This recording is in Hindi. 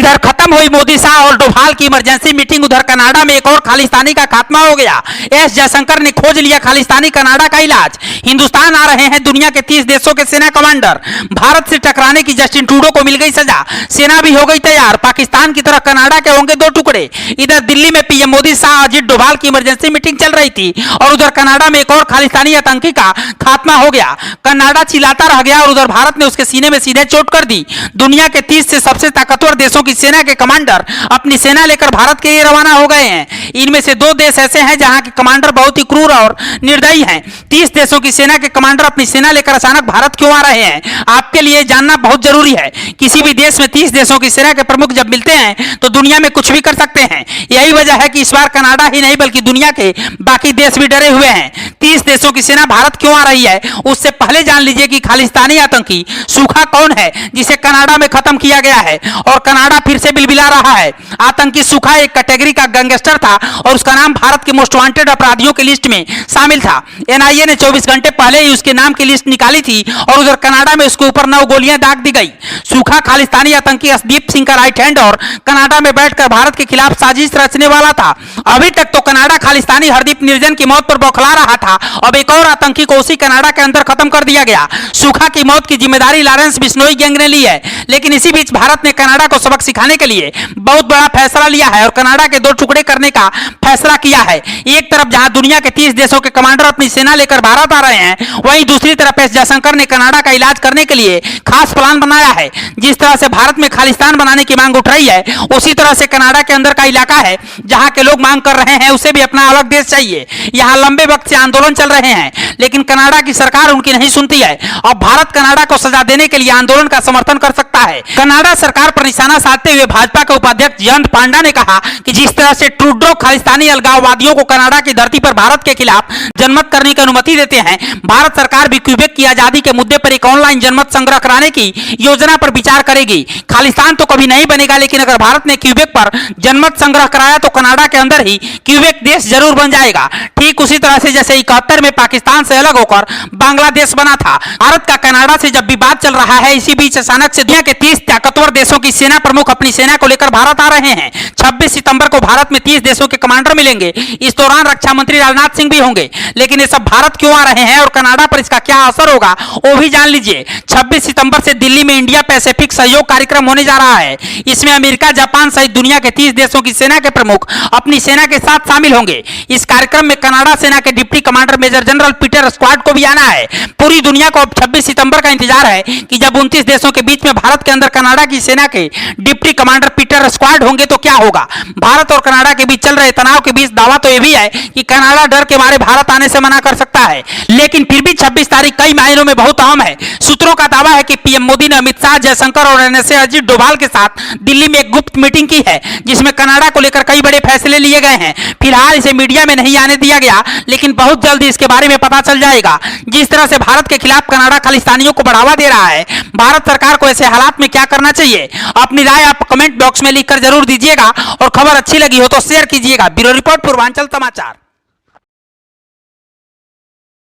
इधर खत्म हुई मोदी शाह और डोभाल की इमरजेंसी मीटिंग, उधर कनाडा में एक और खालिस्तानी का खात्मा हो गया। एस जयशंकर ने खोज लिया खालिस्तानी कनाडा का इलाज। हिंदुस्तान आ रहे हैं दुनिया के 30 देशों के सेना कमांडर। भारत से टकराने की जस्टिन ट्रूडो को मिल गई सजा, सेना भी हो गई तैयार। पाकिस्तान की तरह कनाडा के होंगे 2 टुकड़े। इधर दिल्ली में पीएम मोदी शाह अजीत डोभाल की इमरजेंसी मीटिंग चल रही थी और उधर कनाडा में एक और खालिस्तानी आतंकी का खात्मा हो गया। कनाडा चिल्लाता रह गया और उधर भारत ने उसके सीने में सीधे चोट कर दी। दुनिया के 30 से सबसे ताकतवर देशों की सेना के कमांडर अपनी सेना लेकर भारत के लिए रवाना हो गए हैं। इनमें से 2 देश ऐसे हैं जहां के कमांडर बहुत ही क्रूर और निर्दयी हैं। 30 देशों की सेना के कमांडर अपनी सेना लेकर अचानक भारत क्यों आ रहे हैं, आपके लिए जानना बहुत जरूरी है। किसी भी देश में 30 देशों की सेना के प्रमुख जब मिलते हैं तो दुनिया में कुछ भी कर सकते हैं। यही वजह है कि इस बार कनाडा ही नहीं बल्कि दुनिया के बाकी देश भी डरे हुए हैं। 30 देशों की सेना भारत क्यों आ रही है, उससे पहले जान लीजिए कि खालिस्तानी आतंकी सूखा कौन है जिसे कनाडा में खत्म किया गया है और कनाडा फिर से बिलबिला रहा है। आतंकी सूखा एक कैटेगरी का गैंगस्टर था और उसका नाम भारत के मोस्ट वांटेड अपराधियों की लिस्ट में शामिल था। एनआईए ने 24 घंटे पहले ही उसके नाम की लिस्ट निकाली थी और उधर कनाडा में उसके ऊपर 9 गोलियां दाग दी गई। सूखा खालिस्तानी आतंकी हरदीप सिंह का राइट हैंड और कनाडा में बैठकर भारत के खिलाफ साजिश रचने वाला था। अभी तक तो कनाडा खालिस्तानी हरदीप निर्जन की मौत पर बौखला रहा था, अब एक और आतंकी को उसी कनाडा के अंदर खत्म कर दिया गया। सूखा की मौत की जिम्मेदारी लॉरेंस बिश्नोई गैंग ने ली है, लेकिन इसी बीच भारत ने कनाडा को सबक सिखाने के लिए बहुत बड़ा फैसला लिया है और कनाडा के 2 टुकड़े करने का फैसला किया है। एक तरफ जहां दुनिया के 30 देशों के कमांडर अपनी सेना लेकर भारत आ रहे हैं, वहीं दूसरी तरफ एस जयशंकर ने कनाडा का इलाज करने के लिए खास प्लान बनाया है। जिस तरह से भारत में खालिस्तान बनाने की मांग उठ रही है, उसी तरह से कनाडा के अंदर का इलाका है जहां के लोग मांग कर रहे हैं उसे भी अपना अलग देश चाहिए। यहां लंबे वक्त से आंदोलन चल रहे हैं, लेकिन कनाडा की सरकार उनकी नहीं सुनती है। अब भारत कनाडा को सजा देने के लिए आंदोलन का समर्थन कर सकता है। कनाडा सरकार पर निशाना साधते हुए भाजपा के उपाध्यक्ष जयंत पांडा ने कहा कि जिस तरह से ट्रूडो खालिस्तानी अलगाववादियों को कनाडा की धरती पर भारत के खिलाफ जनमत करने की अनुमति देते हैं, भारत सरकार भी क्यूबेक की आजादी के मुद्दे पर एक ऑनलाइन जनमत संग्रह कराने की योजना पर विचार करेगी। खालिस्तान तो कभी नहीं बनेगा, लेकिन अगर भारत ने क्यूबेक पर जनमत संग्रह कराया तो कनाडा के अंदर ही क्यूबेक देश जरूर बन जाएगा। ठीक उसी तरह से जैसे 71 में पाकिस्तान से अलग होकर बांग्लादेश बना था। भारत का कनाडा से जब विवाद चल रहा है, इसी बीच अचानक से दुनिया के 30 ताकतवर देशों की सेना प्रमुख अपनी सेना को लेकर भारत आ रहे हैं। 26 सितंबर को भारत में 30 देशों के कमांडर मिलेंगे। इस दौरान रक्षा मंत्री राजनाथ सिंह भी होंगे। लेकिन ये सब भारत क्यों आ रहे हैं और कनाडा पर इसका क्या असर होगा, वो भी जान लीजिए। 26 सितंबर से दिल्ली में इंडिया पैसिफिक सहयोग कार्यक्रम होने जा रहा है। इसमें अमेरिका, जापान सहित दुनिया के 30 देशों की सेना के प्रमुख अपनी सेना के साथ शामिल होंगे। इस कार्यक्रम में कनाडा सेना के deputy commander major general Peter स्क्वाड को भी आना है। पूरी दुनिया को अब 26 सितंबर का इंतजार है कि जब 29 देशों के बीच में भारत के अंदर कनाडा की सेना के डिप्टी कमांडर पीटर स्क्वाड होंगे तो क्या होगा। भारत और कनाडा के बीच चल रहे तनाव के बीच दावा तो यह भी है कि कनाडा डर के मारे भारत आने से मना कर सकता है, लेकिन फिर भी 26 तारीख कई मायनों में बहुत अहम है। सूत्रों का दावा है कि पीएम मोदी ने अमित शाह, जयशंकर और एनएसए अजीत डोभाल के साथ दिल्ली में एक गुप्त मीटिंग की है, जिसमें कनाडा को लेकर कई बड़े फैसले लिए गए हैं। फिलहाल इसे मीडिया में नहीं आने दिया गया, लेकिन बहुत जल्द इसके बारे में पता चल जाएगा। जिस तरह से भारत के खिलाफ कनाडा खालिस्तानियों को बढ़ावा दे रहा है, भारत सरकार को ऐसे हालात में क्या करना चाहिए, अपनी राय आप कमेंट बॉक्स में लिखकर जरूर दीजिएगा और खबर अच्छी लगी हो तो शेयर कीजिएगा। ब्यूरो रिपोर्ट पूर्वांचल समाचार।